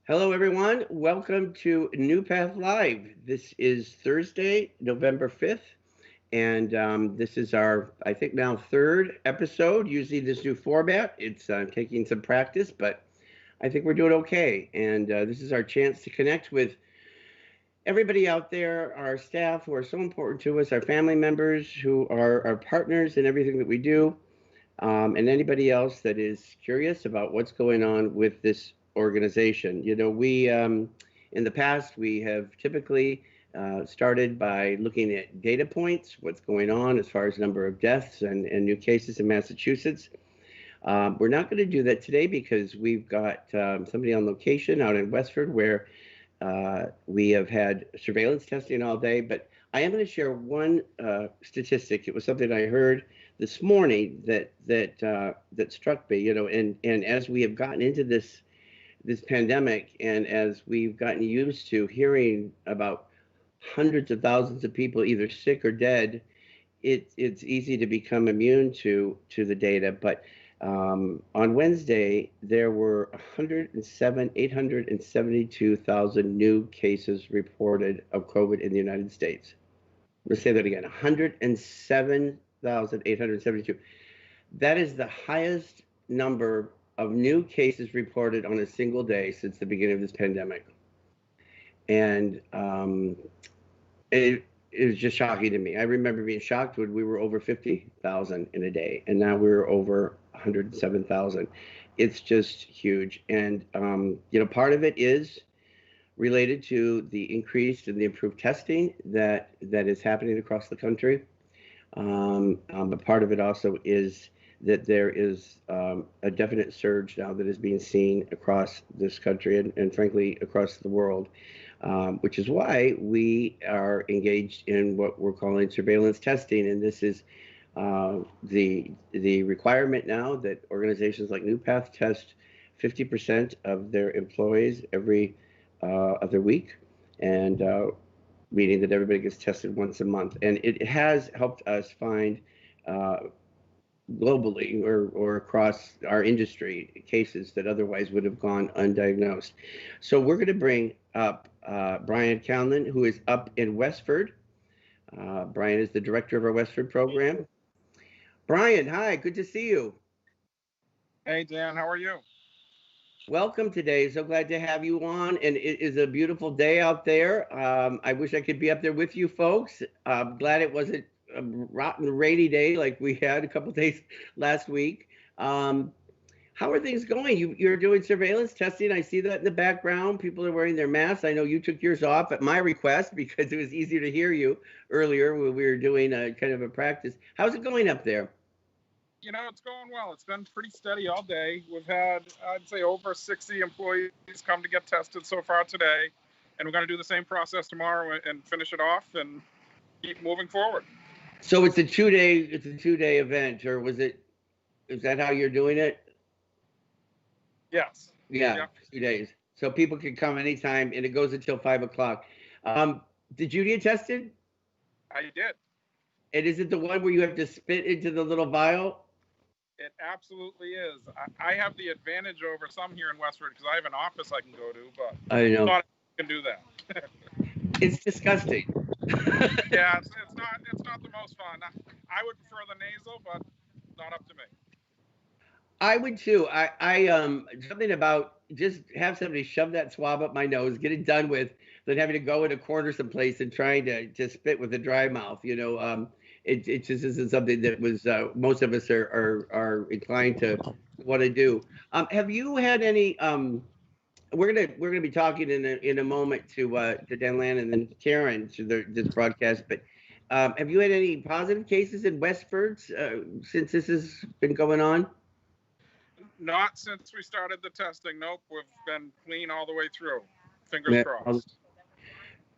Hello, everyone. Welcome to NuPath Live. This is Thursday, November 5th, and this is our, I think, now third episode using this new format. It's taking some practice, but I think we're doing okay. And this is our chance to connect with everybody out there, our staff who are so important to us, our family members who are our partners in everything that we do, and anybody else that is curious about what's going on with this organization. In the past, we have typically started by looking at data points, what's going on as far as number of deaths and new cases in Massachusetts. We're not going to do that today because we've got somebody on location out in Westford where we have had surveillance testing all day, but I am going to share one statistic. It was something I heard this morning that struck me. And as we have gotten into this pandemic, and as we've gotten used to hearing about hundreds of thousands of people either sick or dead, it's easy to become immune to the data. But on Wednesday, there were 872,000 new cases reported of COVID in the United States. Let's say that again, 107,872. That is the highest number of new cases reported on a single day since the beginning of this pandemic. And it was just shocking to me. I remember being shocked when we were over 50,000 in a day, and now we're over 107,000. It's just huge. And, part of it is related to the increased and the improved testing that is happening across the country. But part of it also is that there is a definite surge now that is being seen across this country and frankly, across the world, which is why we are engaged in what we're calling surveillance testing. And this is the requirement now that organizations like NuPath test 50% of their employees every other week, and meaning that everybody gets tested once a month. And it has helped us find globally or across our industry cases that otherwise would have gone undiagnosed. So we're going to bring up Brian Calnan, who is up in Westford. Brian is the director of our Westford program. Brian, hi, good to see you. Hey, Dan, how are you? Welcome today. So glad to have you on. And it is a beautiful day out there. I wish I could be up there with you folks. I'm glad it wasn't a rotten rainy day like we had a couple days last week. How are things going? You're doing surveillance testing. I see that in the background. People are wearing their masks. I know you took yours off at my request because it was easier to hear you earlier when we were doing a kind of a practice. How's it going up there? It's going well. It's been pretty steady all day. We've had, I'd say, over 60 employees come to get tested so far today. And we're going to do the same process tomorrow and finish it off and keep moving forward. So it's a 2-day event, or is that how you're doing it? Yes. Yeah, Yep. 2 days. So people can come anytime, and it goes until 5 o'clock. Did you get tested? I did. And is it the one where you have to spit into the little vial? It absolutely is. I have the advantage over some here in Westford because I have an office I can go to, but I know. not everyone can do that. It's disgusting. Yeah, it's not the most fun. I would prefer the nasal, but not up to me. I would too. I something about just have somebody shove that swab up my nose, get it done with, than having to go in a corner someplace and trying to spit with a dry mouth. It just isn't something that was most of us are inclined to want to do. Have you had any? We're gonna be talking in a moment to Dan Land and then Karen to this broadcast, but. Have you had any positive cases in Westford since this has been going on? Not since we started the testing. Nope, we've been clean all the way through. Fingers Yeah. crossed.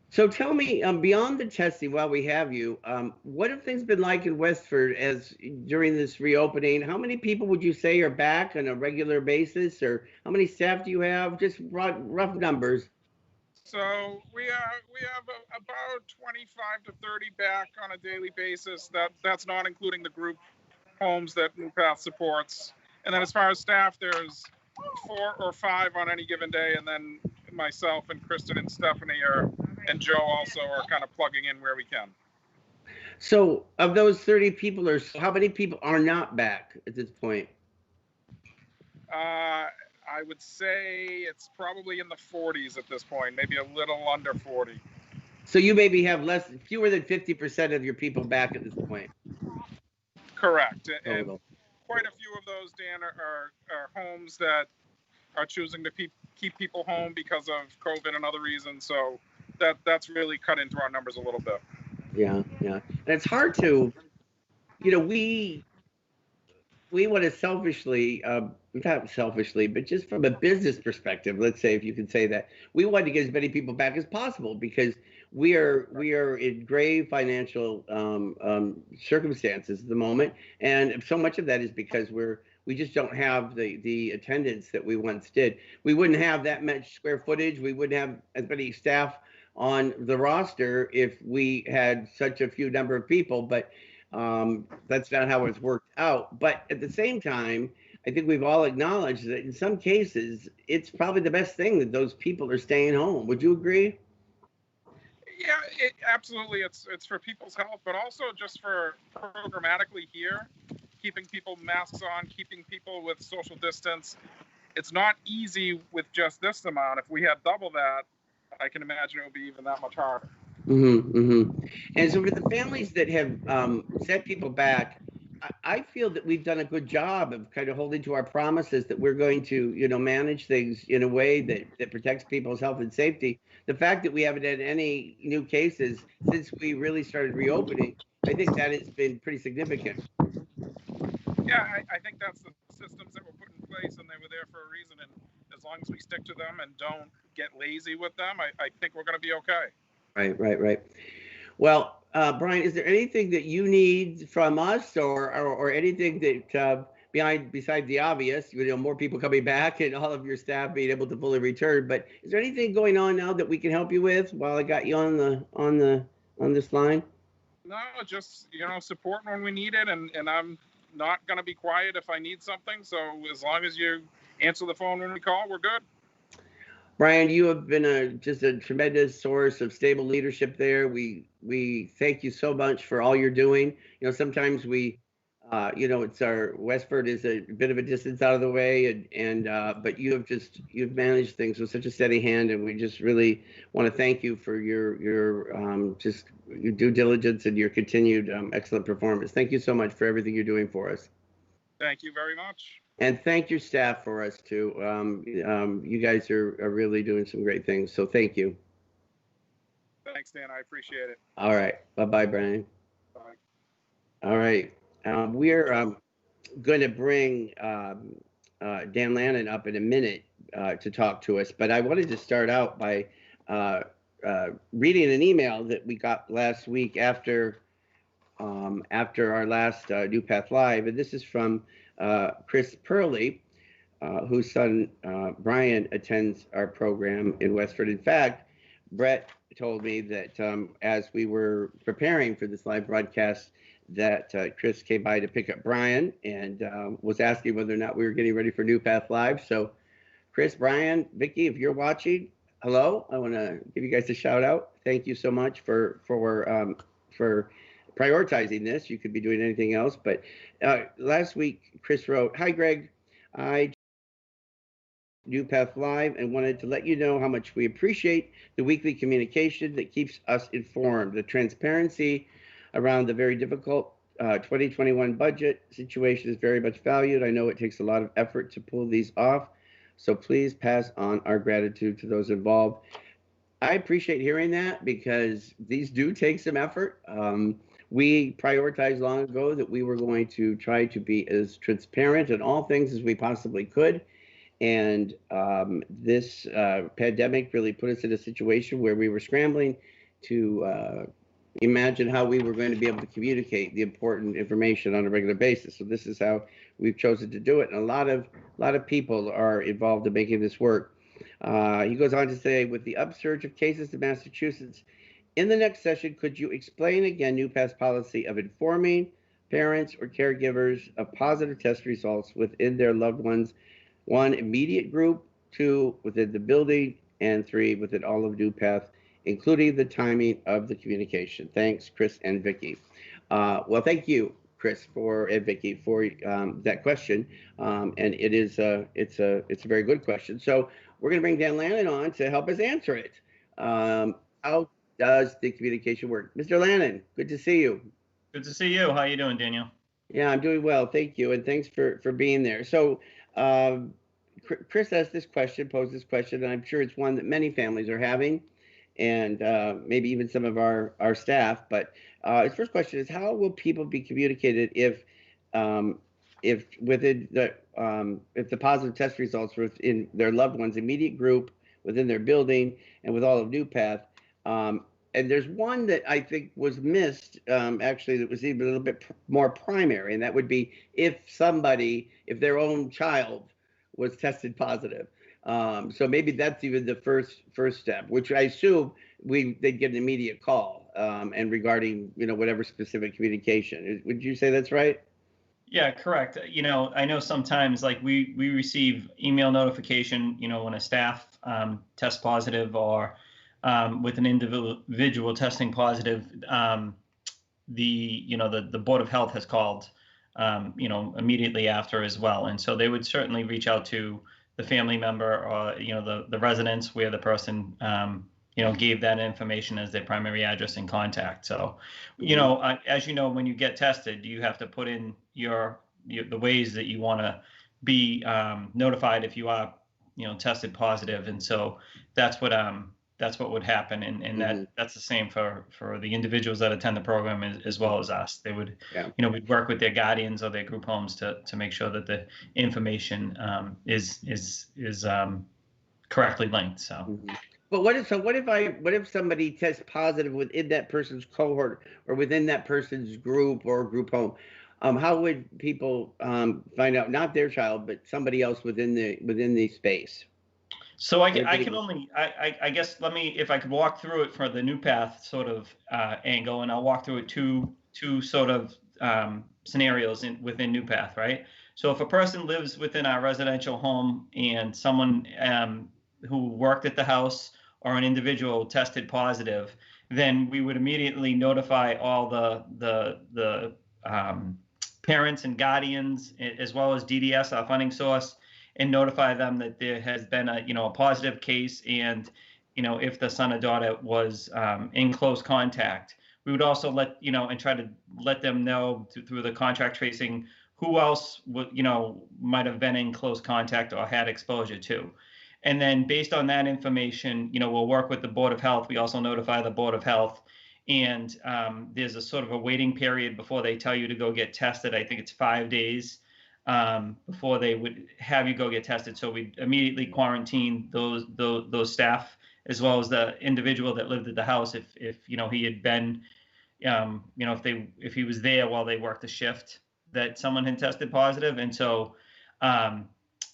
So tell me, beyond the testing, while we have you, what have things been like in Westford as during this reopening? How many people would you say are back on a regular basis, or how many staff do you have? Just rough numbers. So we have about 25 to 30 back on a daily basis. That's not including the group homes that NuPath supports. And then as far as staff, there's 4 or 5 on any given day, and then myself and Kristen and Stephanie and Joe also are kind of plugging in where we can. So of those 30 people or so, how many people are not back at this point? I would say it's probably in the 40s at this point, maybe a little under 40. So you maybe have fewer than 50% of your people back at this point. Correct. And Total. quite a few of those, Dan, are homes that are choosing to keep people home because of COVID and other reasons. So that's really cut into our numbers a little bit. Yeah. And it's hard to, we want to selfishly, not selfishly, but just from a business perspective, let's say, if you can say that, we want to get as many people back as possible because we are in grave financial circumstances at the moment, and so much of that is because we just don't have the attendance that we once did. We wouldn't have that much square footage. We wouldn't have as many staff on the roster if we had such a few number of people, but that's not how it's worked out. But at the same time, I think we've all acknowledged that in some cases, it's probably the best thing that those people are staying home. Would you agree? Yeah, absolutely. It's for people's health, but also just for programmatically here, keeping people masks on, keeping people with social distance. It's not easy with just this amount. If we had double that, I can imagine it would be even that much harder. And so for the families that have sent people back, I feel that we've done a good job of kind of holding to our promises that we're going to, manage things in a way that protects people's health and safety. The fact that we haven't had any new cases since we really started reopening, I think that has been pretty significant. Yeah, I think that's the systems that were put in place, and they were there for a reason. And as long as we stick to them and don't get lazy with them, I think we're going to be okay. Right. Well, Brian, is there anything that you need from us or anything that besides the obvious, more people coming back and all of your staff being able to fully return, but is there anything going on now that we can help you with while I got you on this line? No, just, support when we need it, and I'm not going to be quiet if I need something. So as long as you answer the phone when we call, we're good. Brian, you have been just a tremendous source of stable leadership there. We thank you so much for all you're doing. Sometimes it's Westford is a bit of a distance out of the way, but you've managed things with such a steady hand, and we just really want to thank you for your due diligence and your continued excellent performance. Thank you so much for everything you're doing for us. Thank you very much. And thank your staff for us too. You guys are really doing some great things. So thank you. Thanks, Dan. I appreciate it. All right. Bye-bye, Brian. Bye. All right. We're going to bring Dan Lannon up in a minute to talk to us. But I wanted to start out by reading an email that we got last week after our last NuPath Live. And this is from Chris Purley, whose son Brian attends our program in Westford. In fact, Brett told me that as we were preparing for this live broadcast, that Chris came by to pick up Brian and was asking whether or not we were getting ready for NuPath Live. So, Chris, Brian, Vicki, if you're watching, hello. I want to give you guys a shout out. Thank you so much for prioritizing this. You could be doing anything else, but last week Chris wrote, "Hi Greg, I NuPath Live and wanted to let you know how much we appreciate the weekly communication that keeps us informed. The transparency around the very difficult 2021 budget situation is very much valued. I know it takes a lot of effort to pull these off, so please pass on our gratitude to those involved." I appreciate hearing that because these do take some effort. We prioritized long ago that we were going to try to be as transparent in all things as we possibly could. And this pandemic really put us in a situation where we were scrambling to imagine how we were going to be able to communicate the important information on a regular basis. So this is how we've chosen to do it. And a lot of people are involved in making this work. He goes on to say, with the upsurge of cases in Massachusetts, in the next session, could you explain again NuPath's policy of informing parents or caregivers of positive test results within their loved ones, 1, immediate group, 2, within the building, and 3 within all of NuPath, including the timing of the communication. Thanks, Chris and Vicki. Well, thank you, Chris, and Vicki, for that question. And it's a very good question. So we're going to bring Dan Lannon on to help us answer it. How does the communication work? Mr. Lannon, good to see you. Good to see you. How you doing, Daniel? Yeah, I'm doing well. Thank you. And thanks for being there. So Chris posed this question, and I'm sure it's one that many families are having, and maybe even some of our staff. But his first question is, how will people be communicated if within if the positive test results were in their loved one's immediate group, within their building, and with all of NuPath? And there's one that I think was missed, actually, that was even a little bit more primary, and that would be if their own child was tested positive. So maybe that's even the first step, which I assume they'd get an immediate call, and regarding whatever specific communication. Would you say that's right? Yeah, correct. I know sometimes like we receive email notification, when a staff tests positive, or with an individual testing positive, the Board of Health has called, immediately after as well. And so they would certainly reach out to the family member, or, the residence where the person, gave that information as their primary address and contact. So, as you know, when you get tested, you have to put in the ways that you want to be notified if you are, tested positive. And so that's what would happen, and that's the same for the individuals that attend the program as well as us. They would, we'd work with their guardians or their group homes to make sure that the information is correctly linked. So. But what if somebody tests positive within that person's cohort or within that person's group or group home? How would people find out, not their child, but somebody else within the space? So I guess if I could walk through it for the NuPath sort of angle, and I'll walk through it two sort of scenarios within NuPath, right? So if a person lives within our residential home and someone who worked at the house or an individual tested positive, then we would immediately notify all the parents and guardians, as well as DDS, our funding source, and notify them that there has been a positive case, and if the son or daughter was in close contact. We would also and try to let them know through the contact tracing who else might have been in close contact or had exposure to. And then based on that information, we'll work with the Board of Health. We also notify the Board of Health, and there's a sort of a waiting period before they tell you to go get tested. I think it's 5 days before they would have you go get tested. So we immediately quarantine those staff, as well as the individual that lived at the house, if he had been, if he was there while they worked the shift that someone had tested positive. And so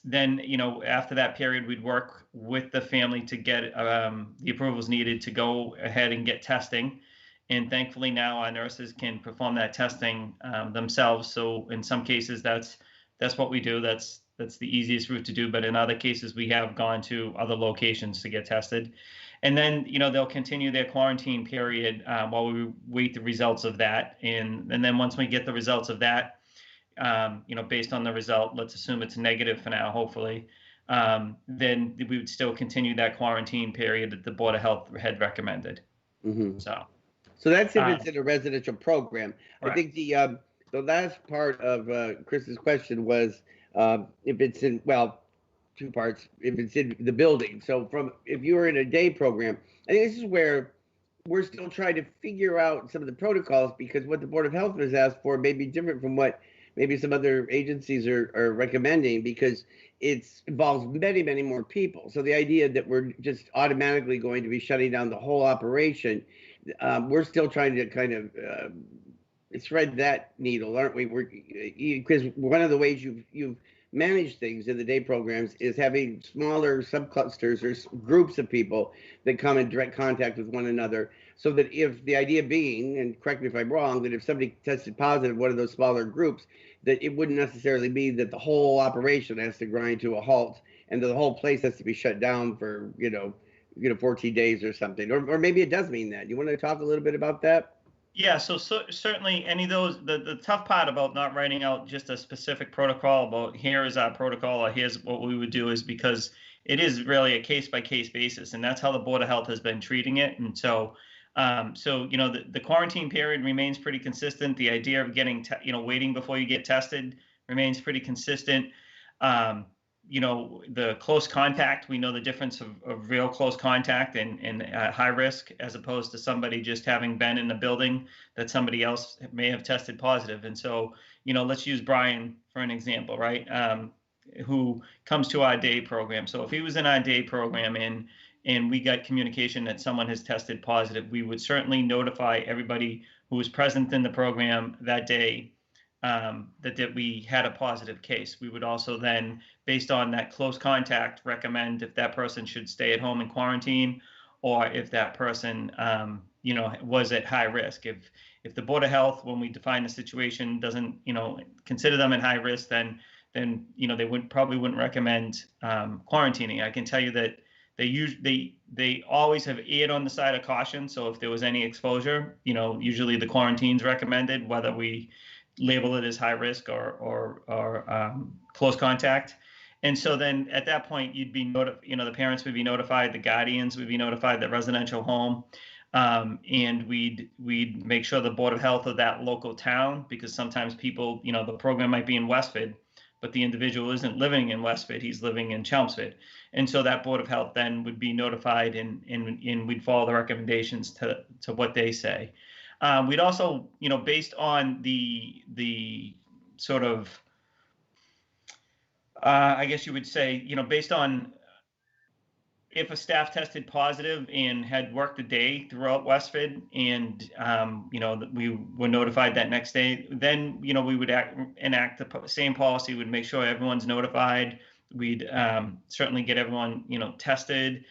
then, after that period, we'd work with the family to get the approvals needed to go ahead and get testing. And thankfully now our nurses can perform that testing themselves. So in some cases, that's what we do. That's the easiest route to do. But in other cases, we have gone to other locations to get tested. And then, they'll continue their quarantine period while we wait the results of that. And then once we get the results of that, based on the result, let's assume it's negative for now, hopefully, then we would still continue that quarantine period that the Board of Health had recommended. Mm-hmm. So that's if it's in a residential program. Right. I think the last part of Chris's question was if it's in, well, two parts, if it's in the building. So if you were in a day program, I think this is where we're still trying to figure out some of the protocols, because what the Board of Health has asked for may be different from what maybe some other agencies are recommending, because it involves many, many more people. So the idea that we're just automatically going to be shutting down the whole operation, we're still trying to kind of thread that needle, aren't we? Because one of the ways you've managed things in the day programs is having smaller subclusters or groups of people that come in direct contact with one another, so that if the idea being, and correct me if I'm wrong, that if somebody tested positive, one of those smaller groups, that it wouldn't necessarily be that the whole operation has to grind to a halt and that the whole place has to be shut down for 14 days or something, or maybe it does mean that. You want to talk a little bit about that? Yeah, so certainly any of those, the tough part about not writing out just a specific protocol about here is our protocol or here's what we would do is because it is really a case by case basis, and that's how the Board of Health has been treating it. And so, the quarantine period remains pretty consistent. The idea of getting, waiting before you get tested remains pretty consistent. The close contact, we know the difference of real close contact and high risk as opposed to somebody just having been in the building that somebody else may have tested positive. And so, let's use Brian for an example, right? Who comes to our day program. So if he was in our day program and we got communication that someone has tested positive, we would certainly notify everybody who was present in the program that day that we had a positive case. We would also then, based on that close contact, recommend if that person should stay at home in quarantine or if that person, was at high risk. If the Board of Health, when we define the situation, doesn't, consider them at high risk, then they probably wouldn't recommend quarantining. I can tell you that they always have erred on the side of caution. So if there was any exposure, usually the quarantine's recommended, whether we label it as high risk or close contact. And so then at that point, you'd be the parents would be notified, the guardians would be notified, the residential home, and we'd make sure the Board of Health of that local town, because sometimes people, the program might be in Westford, but the individual isn't living in Westford, he's living in Chelmsford. And so that Board of Health then would be notified and we'd follow the recommendations to what they say. We'd also, based on the sort of, I guess you would say, based on if a staff tested positive and had worked a day throughout Westford and, we were notified that next day, then, we would enact the same policy, would make sure everyone's notified. We'd certainly get everyone, tested.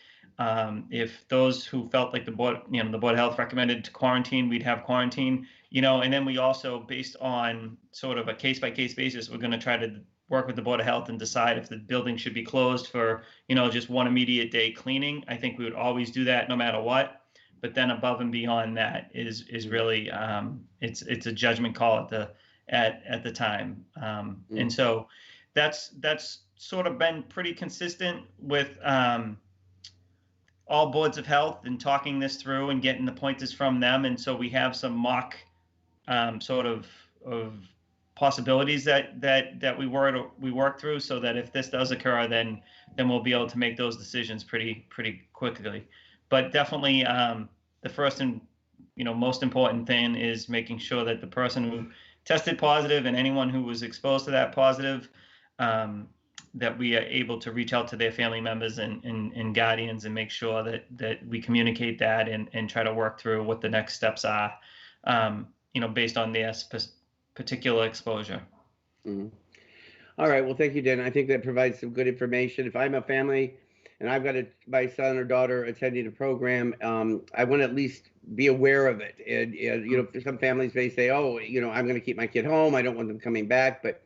If those who felt like the Board of Health recommended to quarantine, we'd have quarantine, and then we also, based on sort of a case by case basis, we're going to try to work with the Board of Health and decide if the building should be closed for, just one immediate day cleaning. I think we would always do that no matter what. But then above and beyond that is really, it's a judgment call at the time. And so that's sort of been pretty consistent with, all boards of health and talking this through and getting the pointers from them. And so we have some mock sort of possibilities that we work through, so that if this does occur, then we'll be able to make those decisions pretty quickly. But definitely the first and most important thing is making sure that the person who tested positive and anyone who was exposed to that positive, that we are able to reach out to their family members and guardians and make sure that we communicate that and try to work through what the next steps are, based on their particular exposure. Mm-hmm. All right. Well, thank you, Dan. I think that provides some good information. If I'm a family and I've got my son or daughter attending a program, I want to at least be aware of it. And some families may say, oh, I'm going to keep my kid home, I don't want them coming back. But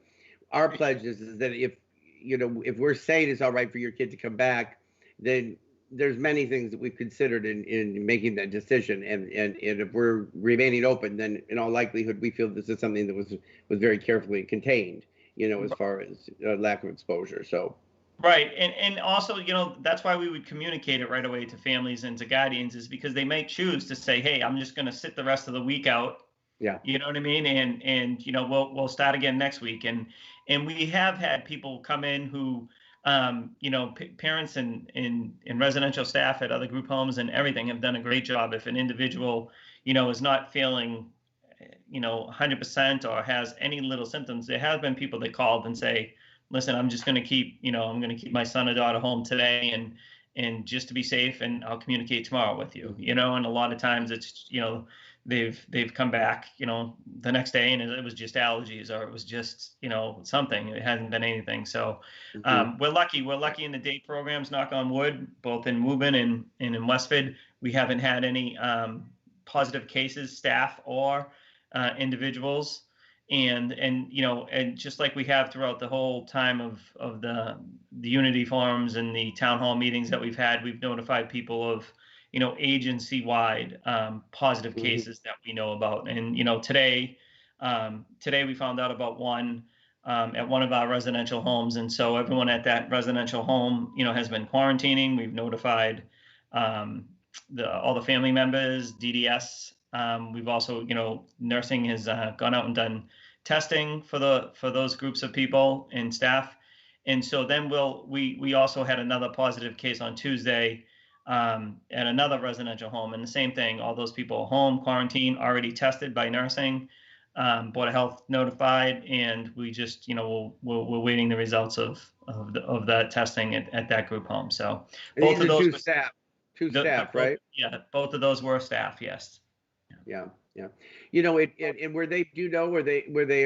our pledge is that if we're saying it's all right for your kid to come back, then there's many things that we've considered in making that decision. And if we're remaining open, then in all likelihood, we feel this is something that was very carefully contained, as far as lack of exposure. So. Right. And also, that's why we would communicate it right away to families and to guardians, is because they might choose to say, hey, I'm just going to sit the rest of the week out. Yeah. You know what I mean? And we'll start again next week. And we have had people come in who, parents and residential staff at other group homes and everything have done a great job. If an individual, is not feeling, 100% or has any little symptoms, there have been people that called and say, listen, I'm just going to keep, I'm going to keep my son or daughter home today and just to be safe, and I'll communicate tomorrow with you, and a lot of times it's, they've come back, the next day and it was just allergies or it was just, something. It hasn't been anything. So we're lucky. We're lucky in the day programs, knock on wood, both in Woburn and in Westford. We haven't had any positive cases, staff or individuals. and and just like we have throughout the whole time of the unity forums and the town hall meetings that we've had, we've notified people of agency-wide positive cases that we know about. And today we found out about one at one of our residential homes, and so everyone at that residential home has been quarantining. We've notified all the family members, DDS. We've also, nursing has gone out and done testing for those groups of people and staff. And so then we also had another positive case on Tuesday at another residential home, and the same thing. All those people home, quarantine, already tested by nursing, Board of Health notified, and we just, we're waiting the results of that testing at that group home. So both of those two staff, right? Yeah, both of those were staff. Yes. Yeah. And were they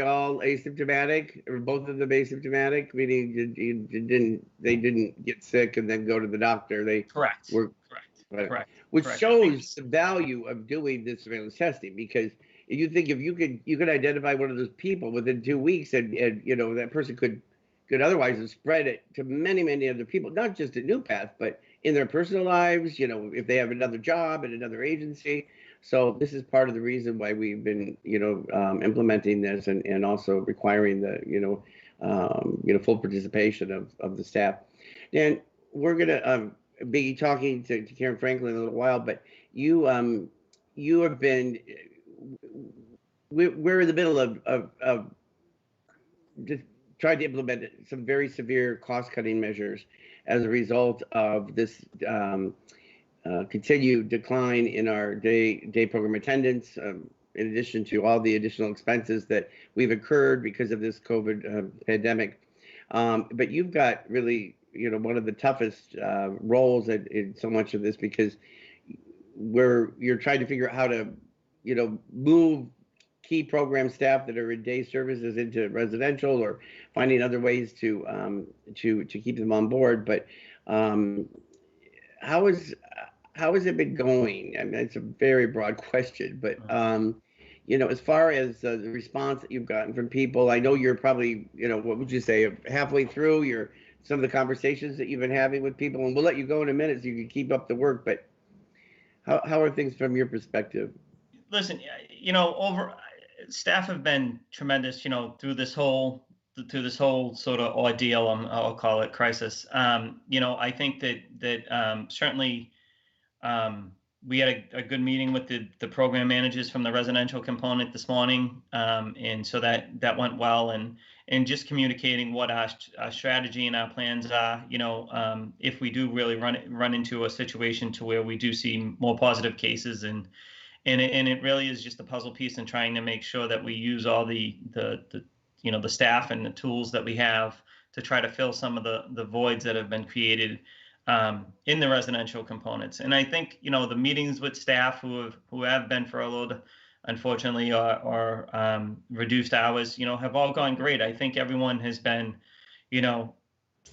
all asymptomatic, or both of them asymptomatic? Meaning, they didn't get sick and then go to the doctor. They correct. Correct. Which shows the value of doing this surveillance testing, because if you could identify one of those people within 2 weeks, and that person could otherwise have spread it to many other people, not just at NuPath, but in their personal lives, if they have another job at another agency. So this is part of the reason why we've been, implementing this, and also requiring the, full participation of the staff. And we're gonna be talking to Karen Franklin in a little while, but you have been. We're in the middle of just trying to implement some very severe cost-cutting measures as a result of this continued decline in our day program attendance, in addition to all the additional expenses that we've incurred because of this COVID pandemic. But you've got really, one of the toughest roles in so much of this, because you're trying to figure out how to, move key program staff that are in day services into residential, or finding other ways to keep them on board. But how has it been going? I mean, it's a very broad question, but as far as the response that you've gotten from people, I know you're probably, what would you say, halfway through some of the conversations that you've been having with people, and we'll let you go in a minute so you can keep up the work. But how are things from your perspective? Listen, staff have been tremendous, through this whole sort of ordeal. I'll call it crisis. I think that certainly we had a good meeting with the program managers from the residential component this morning, and so that went well. And just communicating what our strategy and our plans are. If we do really run into a situation to where we do see more positive cases, and it really is just a puzzle piece in trying to make sure that we use all the staff and the tools that we have to try to fill some of the voids that have been created in the residential components. And I think the meetings with staff who have been furloughed, unfortunately, or reduced hours, have all gone great. I think everyone has been,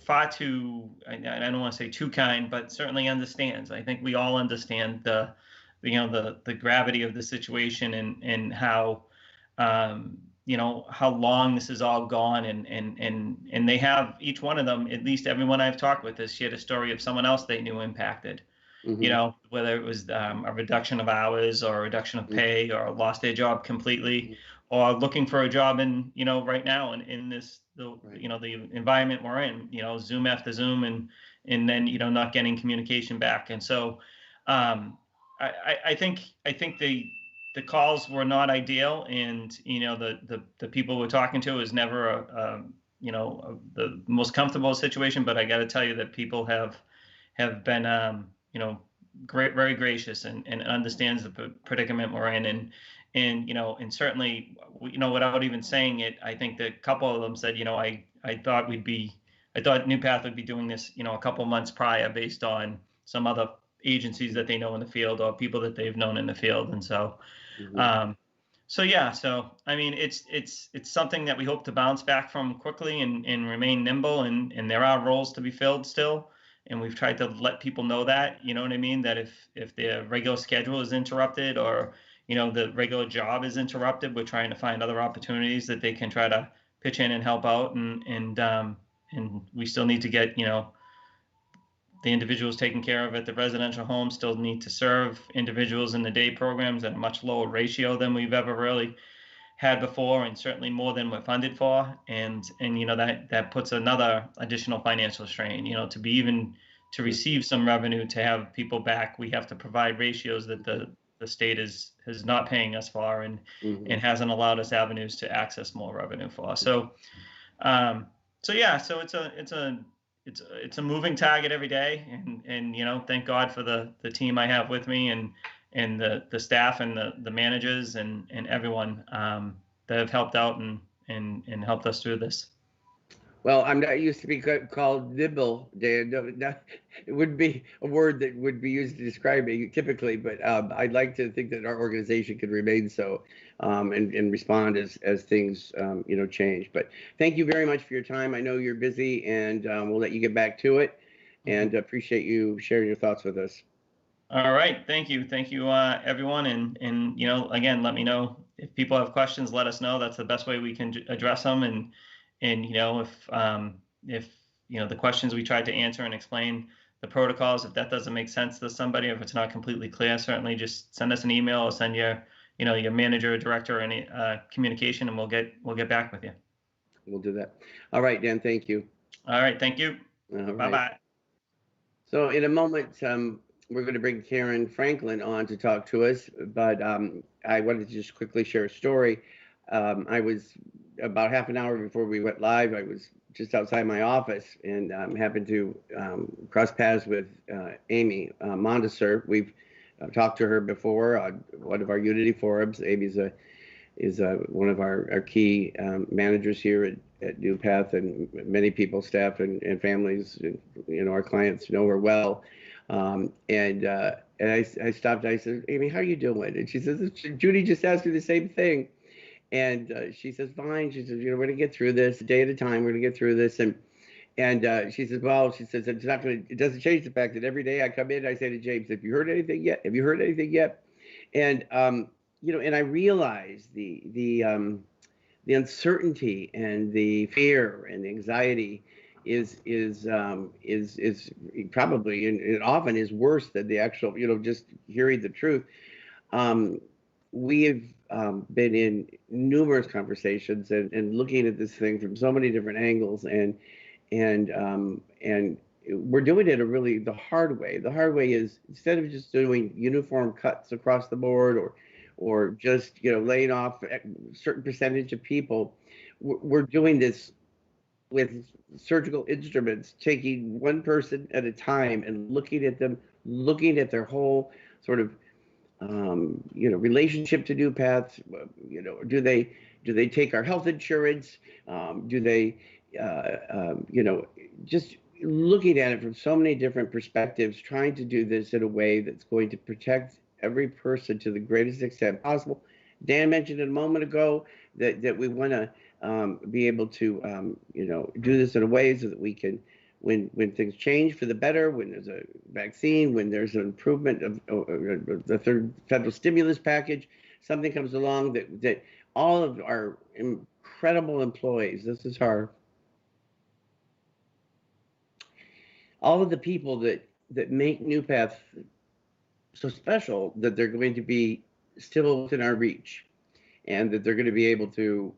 far too, I don't want to say too kind, but certainly understands. I think we all understand the gravity of the situation, and how how long this has all gone, and they have, each one of them, at least everyone I've talked with, has shared a story of someone else they knew impacted. Whether it was a reduction of hours, or a reduction of pay, or lost their job completely, or looking for a job in right now in this the environment we're in, Zoom after Zoom, and then not getting communication back. And so I think the calls were not ideal, and the people we're talking to is never the most comfortable situation. But I got to tell you that people have been very gracious, and understands the predicament we're in, and certainly without even saying it, I think that a couple of them said I thought NuPath would be doing this a couple months prior, based on some other agencies that they know in the field, or people that they've known in the field. And so so I mean, it's something that we hope to bounce back from quickly, and remain nimble, and there are roles to be filled still, and we've tried to let people know that, what I mean, that if their regular schedule is interrupted, or the regular job is interrupted, we're trying to find other opportunities that they can try to pitch in and help out, and we still need to get the individuals taken care of at the residential home, still need to serve individuals in the day programs at a much lower ratio than we've ever really had before, and certainly more than we're funded for. And that puts another additional financial strain. To receive some revenue, to have people back, we have to provide ratios that the state is not paying us for, and hasn't allowed us avenues to access more revenue for. So it's a moving target every day, and thank God for the team I have with me, and the staff and the managers and everyone that have helped out and helped us through this. Well, I'm not used to be called nibble, Dan. No, it wouldn't be a word that would be used to describe me typically, but I'd like to think that our organization could remain so, and respond as things change. But thank you very much for your time. I know you're busy, and we'll let you get back to it. And appreciate you sharing your thoughts with us. All right, thank you, everyone, and again, let me know if people have questions. Let us know. That's the best way we can address them, and if the questions we tried to answer and explain the protocols, if that doesn't make sense to somebody, if it's not completely clear, certainly just send us an email or send your manager or director any communication, and we'll get back with you. We'll do that. All right, Dan, thank you. All right, thank you. Bye-bye. So in a moment, we're going to bring Karen Franklin on to talk to us, but I wanted to just quickly share a story. I was about half an hour before we went live, I was just outside my office and happened to cross paths with Amy Mondesser. We've talked to her before on one of our Unity forums. Amy is one of our key managers here at NuPath, and many people, staff and families, and our clients know her well. And I stopped. I said, Amy, how are you doing? And she says, Judy just asked me the same thing. And she says, fine. She says, we're going to get through this a day at a time. We're going to get through this. And she says, well, she says, it doesn't change the fact that every day I come in, I say to James, have you heard anything yet? Have you heard anything yet? And, and I realize the uncertainty and the fear and the anxiety is probably, and it often is worse than the actual, just hearing the truth. We have been in numerous conversations and looking at this thing from so many different angles, and we're doing it the hard way. The hard way is, instead of just doing uniform cuts across the board or just laying off a certain percentage of people, we're doing this with surgical instruments, taking one person at a time and looking at them, looking at their whole sort of relationship to NuPath. Do they take our health insurance? Do they, just looking at it from so many different perspectives, trying to do this in a way that's going to protect every person to the greatest extent possible. Dan mentioned it a moment ago that we want to be able to, do this in a way so that we can, when things change for the better, when there's a vaccine, when there's an improvement of the third federal stimulus package, something comes along that all of our incredible employees, all of the people that make NuPath so special, that they're going to be still within our reach, and that they're going to be able to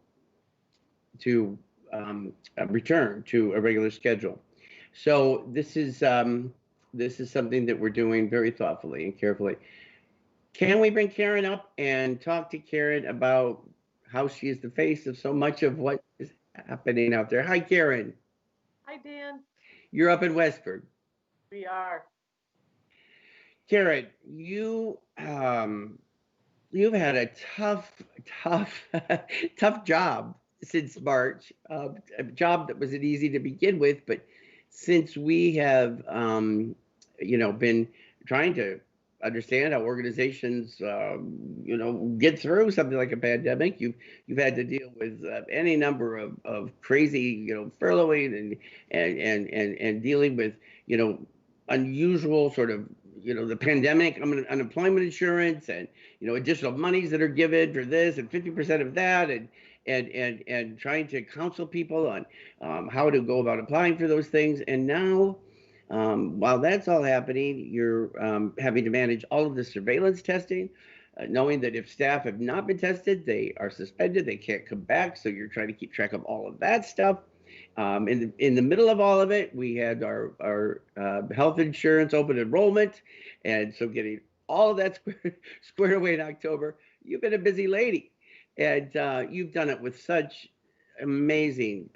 return to a regular schedule. So this is something that we're doing very thoughtfully and carefully. Can we bring Karen up and talk to Karen about how she is the face of so much of what is happening out there? Hi, Karen. Hi, Dan. You're up in Westford. We are. Karen, you've had a tough job since March, a job that wasn't easy to begin with, but since we have, been trying to understand how organizations, get through something like a pandemic, you've had to deal with any number of crazy, furloughing and dealing with, unusual sort of, the pandemic, unemployment insurance, and additional monies that are given for this and 50% of that, and trying to counsel people on how to go about applying for those things. And now, while that's all happening, you're having to manage all of the surveillance testing, knowing that if staff have not been tested, they are suspended, they can't come back. So you're trying to keep track of all of that stuff. In the middle of all of it, we had our health insurance open enrollment, and so getting all of that squared away in October. You've been a busy lady, and you've done it with such amazing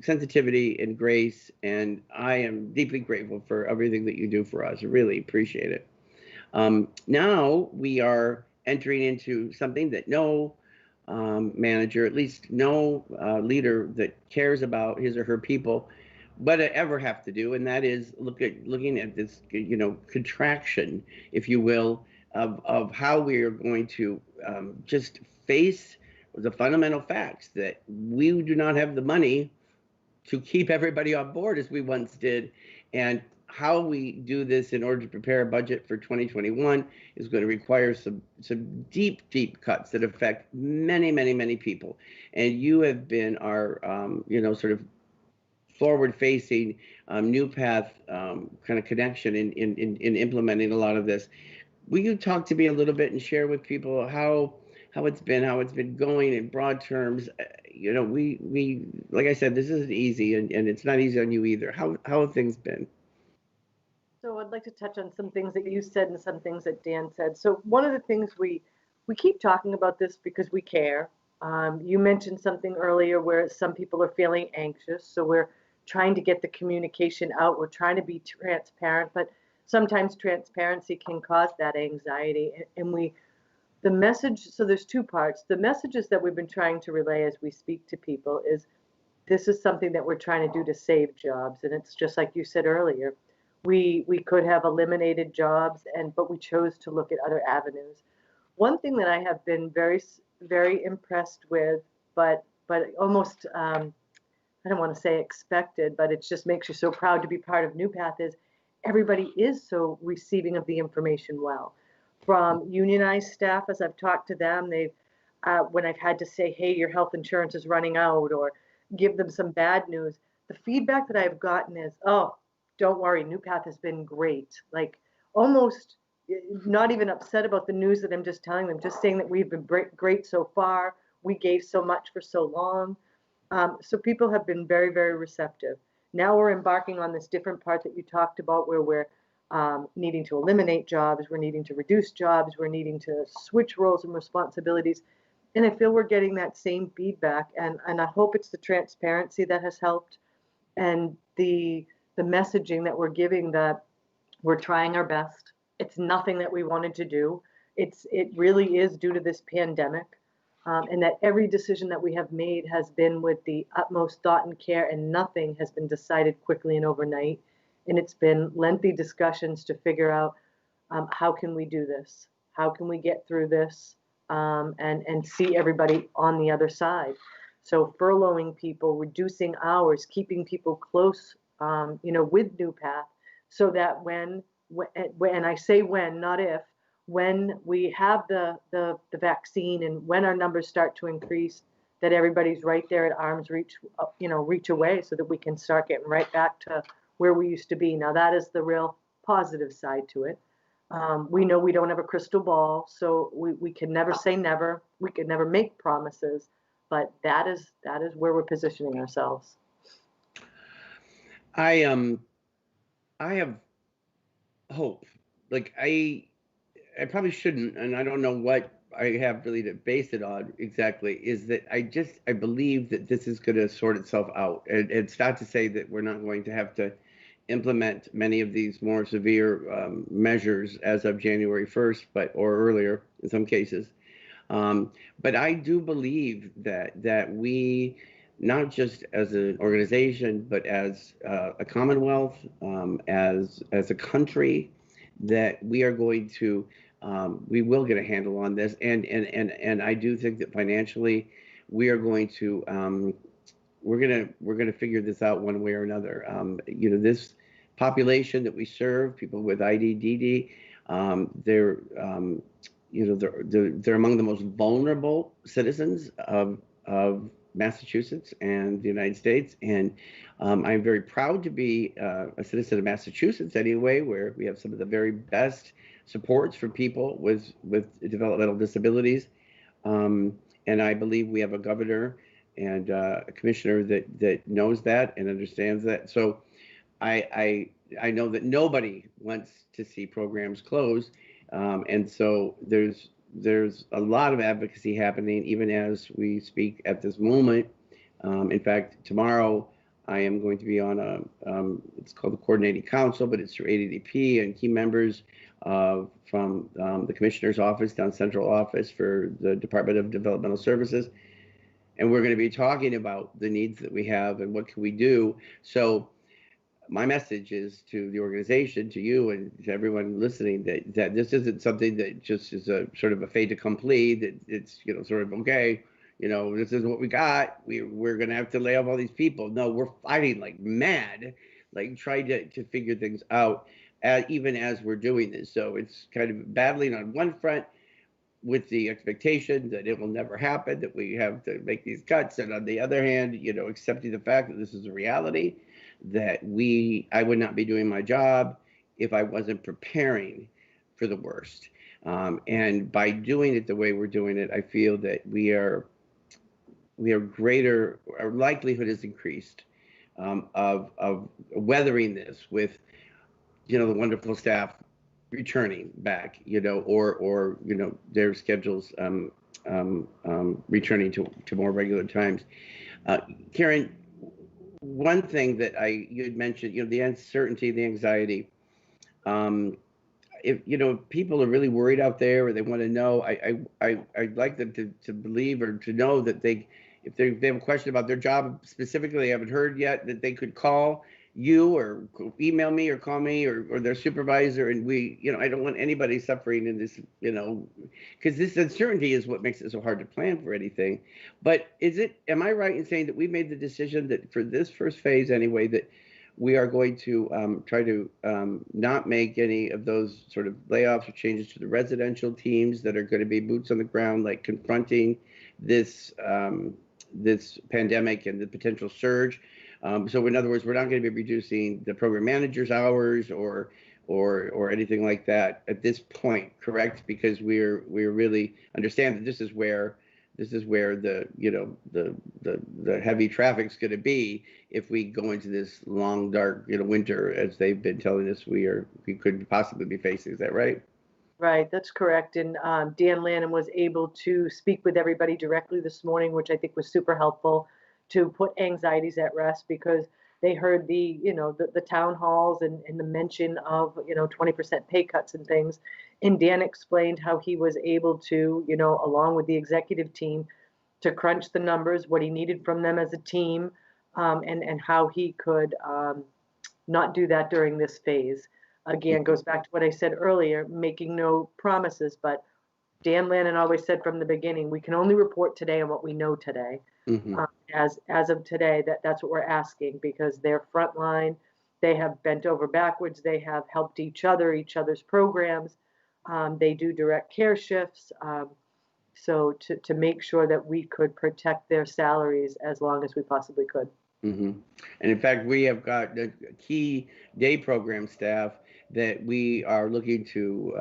sensitivity and grace, and I am deeply grateful for everything that you do for us. I really appreciate it. Now we are entering into something that no manager, at least no leader that cares about his or her people, but ever have to do, and that is looking at this, contraction, if you will, of how we are going to just face the fundamental facts that we do not have the money to keep everybody on board as we once did, and how we do this in order to prepare a budget for 2021 is going to require some deep cuts that affect many people. And you have been our sort of forward-facing NuPath kind of connection in implementing a lot of this. Will you talk to me a little bit and share with people how it's been going in broad terms? We like I said, this isn't easy, and it's not easy on you either. How have things been? So I'd like to touch on some things that you said and some things that Dan said. So one of the things we keep talking about this because we care. You mentioned something earlier where some people are feeling anxious. So we're trying to get the communication out. We're trying to be transparent, but sometimes transparency can cause that anxiety. And the message, so there's two parts. The messages that we've been trying to relay as we speak to people is this is something that we're trying to do to save jobs. And it's just like you said earlier. We could have eliminated jobs, but we chose to look at other avenues. One thing that I have been very, very impressed with, but almost, I don't want to say expected, but it just makes you so proud to be part of NuPath, is everybody is so receiving of the information well. From unionized staff, as I've talked to them, when I've had to say, hey, your health insurance is running out, or give them some bad news, the feedback that I've gotten is, oh, don't worry, NuPath has been great. Like almost not even upset about the news that I'm just telling them, just saying that we've been great so far. We gave so much for so long. So people have been very, very receptive. Now we're embarking on this different part that you talked about where we're needing to eliminate jobs, we're needing to reduce jobs, we're needing to switch roles and responsibilities. And I feel we're getting that same feedback. And I hope it's the transparency that has helped, and the messaging that we're giving that we're trying our best. It's nothing that we wanted to do. It really is due to this pandemic, and that every decision that we have made has been with the utmost thought and care, and nothing has been decided quickly and overnight. And it's been lengthy discussions to figure out how can we do this? How can we get through this and see everybody on the other side? So furloughing people, reducing hours, keeping people close with NuPath, so that when I say when, not if, when we have the vaccine and when our numbers start to increase, that everybody's right there at arm's reach, reach away, so that we can start getting right back to where we used to be. Now that is the real positive side to it. We know we don't have a crystal ball, so we can never say never. We can never make promises, but that is where we're positioning ourselves. I have hope. Like I probably shouldn't, and I don't know what I have really to base it on exactly, is that I believe that this is going to sort itself out. And it's not to say that we're not going to have to implement many of these more severe measures as of January 1st, or earlier in some cases. But I do believe that we, not just as an organization, but as a Commonwealth, as a country, that we are going to, we will get a handle on this. And I do think that financially, we are going to, we're gonna figure this out one way or another. This population that we serve, people with IDDD. They're they're among the most vulnerable citizens of Massachusetts and the United States, and I'm very proud to be a citizen of Massachusetts anyway, where we have some of the very best supports for people with developmental disabilities, and I believe we have a governor and a commissioner that knows that and understands that. So I know that nobody wants to see programs closed, and so there's a lot of advocacy happening even as we speak at this moment. In fact, tomorrow I am going to be on it's called the Coordinating Council, but it's for ADDP and key members from the Commissioner's Office, down Central Office for the Department of Developmental Services. And we're going to be talking about the needs that we have and what can we do. So my message is to the organization, to you, and to everyone listening that this isn't something that just is a sort of a fait accompli. That it's sort of okay. This is what we got. We're gonna have to lay off all these people. No, we're fighting like mad, like trying to figure things out, even as we're doing this. So it's kind of battling on one front with the expectation that it will never happen, that we have to make these cuts, and on the other hand, accepting the fact that this is a reality, that I would not be doing my job if I wasn't preparing for the worst. And by doing it the way we're doing it, I feel that our likelihood is increased of weathering this with, the wonderful staff returning back, or their schedules returning to more regular times. Karen, one thing that you had mentioned, the uncertainty, the anxiety. If people are really worried out there, or they want to know, I'd like them to believe or to know that if they have a question about their job specifically, they haven't heard yet, that they could call you or email me or call me or their supervisor, and I don't want anybody suffering in this, because this uncertainty is what makes it so hard to plan for anything. But am I right in saying that we made the decision that for this first phase anyway, that we are going to try to not make any of those sort of layoffs or changes to the residential teams that are going to be boots on the ground, like confronting this this pandemic and the potential surge? So in other words, we're not going to be reducing the program manager's hours or anything like that at this point, correct? Because we're really understand that this is where the the heavy traffic's going to be if we go into this long, dark winter, as they've been telling us we could possibly be facing. Is that right? Right, that's correct. And Dan Lannon was able to speak with everybody directly this morning, which I think was super helpful to put anxieties at rest, because they heard the town halls and the mention of 20% pay cuts and things. And Dan explained how he was able to, along with the executive team, to crunch the numbers, what he needed from them as a team, and how he could not do that during this phase. Again, goes back to what I said earlier, making no promises, but Dan Lannon always said from the beginning, we can only report today on what we know today. Mm-hmm. As of today, that's what we're asking, because they're frontline. They have bent over backwards. They have helped each other's programs. They do direct care shifts. So to make sure that we could protect their salaries as long as we possibly could. Mm-hmm. And in fact, we have got a key day program staff that we are looking to,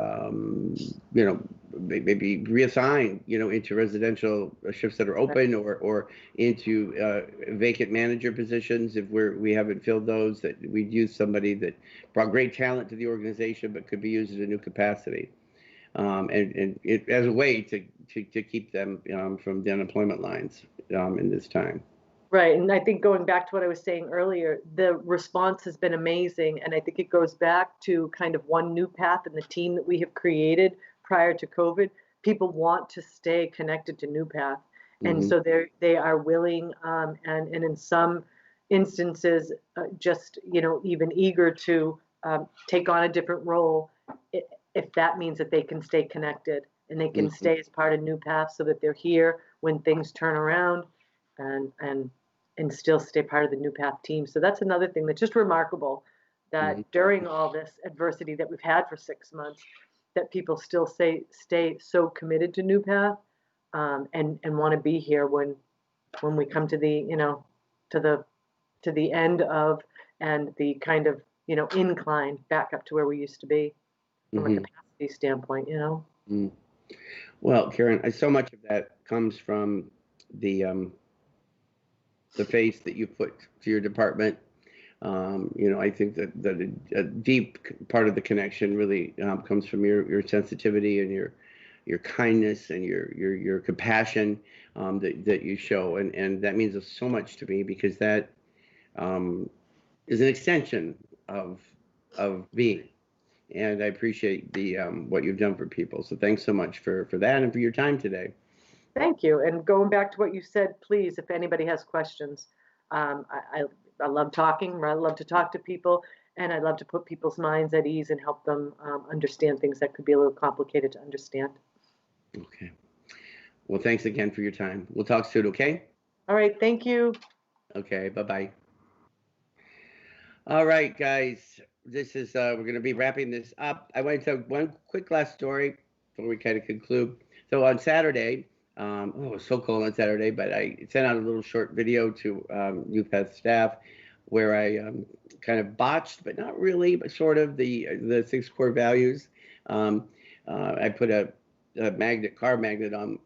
maybe reassign, into residential shifts that are open, or into vacant manager positions if we haven't filled those, that we'd use somebody that brought great talent to the organization but could be used in a new capacity, and it, as a way to keep them from the unemployment lines in this time. Right. And I think going back to what I was saying earlier, the response has been amazing. And I think it goes back to kind of one NuPath and the team that we have created prior to COVID. People want to stay connected to NuPath. And Mm-hmm. so they are willing, and in some instances, just, even eager to take on a different role, if that means that they can stay connected and they can Mm-hmm. stay as part of NuPath, so that they're here when things turn around, and still stay part of the NuPath team. So that's another thing that's just remarkable, that during all this adversity that we've had for 6 months, that people still stay so committed to NuPath, and want to be here when we come to the, to the end of, and the kind of, incline back up to where we used to be from a capacity standpoint, Well, Karen, so much of that comes from the face that you put to your department. I think that a deep part of the connection really comes from your sensitivity and your kindness and your compassion that you show, and that means so much to me, because that is an extension of being, and I appreciate the what you've done for people. So thanks so much for that and for your time today. Thank you. And going back to what you said, please, if anybody has questions, I love talking. I love to talk to people, and I love to put people's minds at ease and help them understand things that could be a little complicated to understand. Okay. Well, thanks again for your time. We'll talk soon, okay? All right. Thank you. Okay. Bye-bye. All right, guys. This is we're going to be wrapping this up. I want to tell one quick last story before we kind of conclude. So on Saturday, it was so cold on Saturday, but I sent out a little short video to NuPath staff where I kind of botched, but not really, but sort of the 6 core values. I put a car magnet on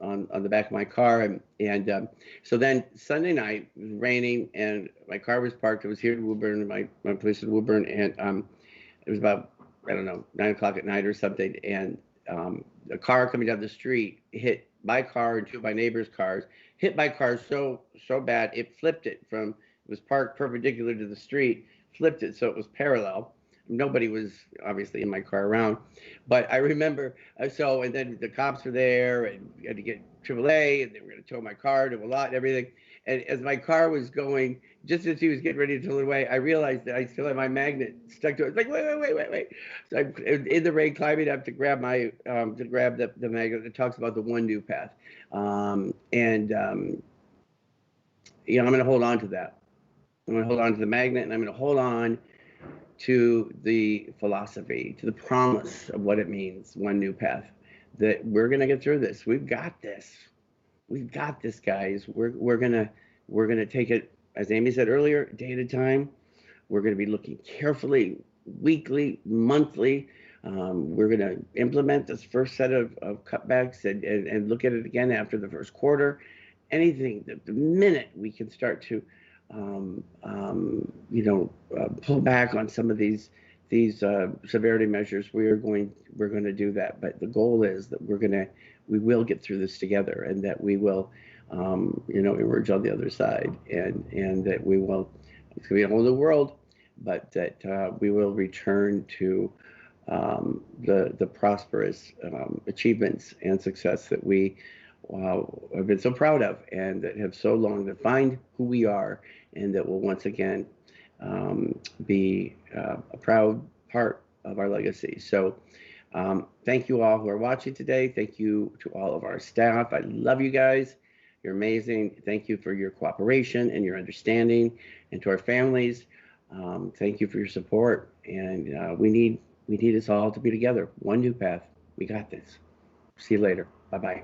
the back of my car, and so then Sunday night it was raining and my car was parked. It was here in Woburn, my place in Woburn, and it was about, I don't know, 9 o'clock at night or something, and a car coming down the street hit my car and 2 of my neighbors' cars. Hit my car so bad it flipped it from, it was parked perpendicular to the street, flipped it so it was parallel. Nobody was obviously in my car around, but I remember, and then the cops were there, and we had to get AAA, and they were going to tow my car to a lot and everything. And as my car was going, just as he was getting ready to tow it away, I realized that I still had my magnet stuck to it. It's like, wait. So I'm in the rain, climbing up to grab my, the magnet that talks about the one NuPath. I'm going to hold on to that. I'm going to hold on to the magnet, and I'm going to hold on to the philosophy, to the promise of what it means, one NuPath, that we're going to get through this. We've got this. We've got this, guys. We're gonna take it, as Amy said earlier, day at a time. We're going to be looking carefully, weekly, monthly. We're going to implement this first set of cutbacks and look at it again after the first quarter. Anything, the minute we can start to pull back on some of these severity measures, we're going to do that. But the goal is that we will get through this together, and that we will emerge on the other side, and that we will, it's going to be a whole new world, but that we will return to the prosperous achievements and success that we have been so proud of, and that have so long defined who we are, and that will once again be a proud part of our legacy. So thank you all who are watching today. Thank you to all of our staff. I love you guys. You're amazing. Thank you for your cooperation and your understanding. And to our families, thank you for your support. And we need us all to be together. One NuPath. We got this. See you later. Bye-bye.